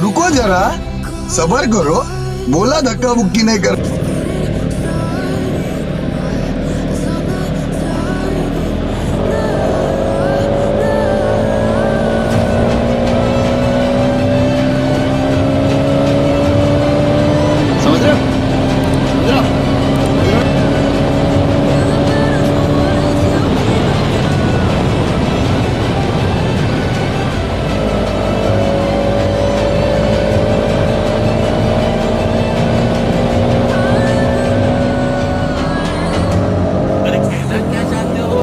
रुको जरा, सबर करो, बोला धक्का मुक्की नहीं कर। समझ रहे हो? समझ रहे हो? अरे कहना क्या चाहते हो?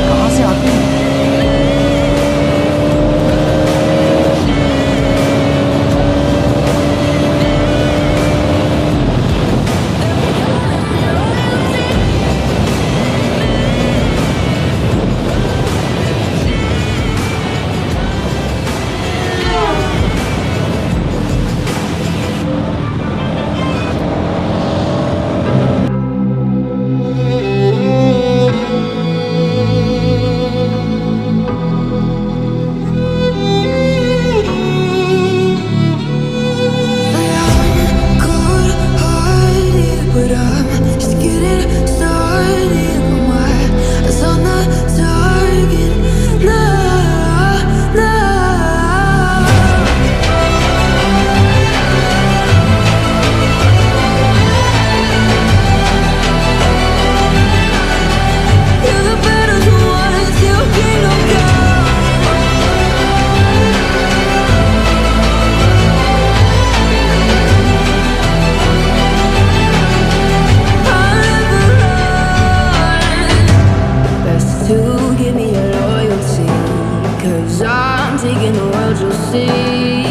कहाँ से आती है? But I'm just getting started. My eyes on the target. No, no. You're the battles won until kingdom come. To give me your loyalty, 'cause I'm taking the world, you'll see.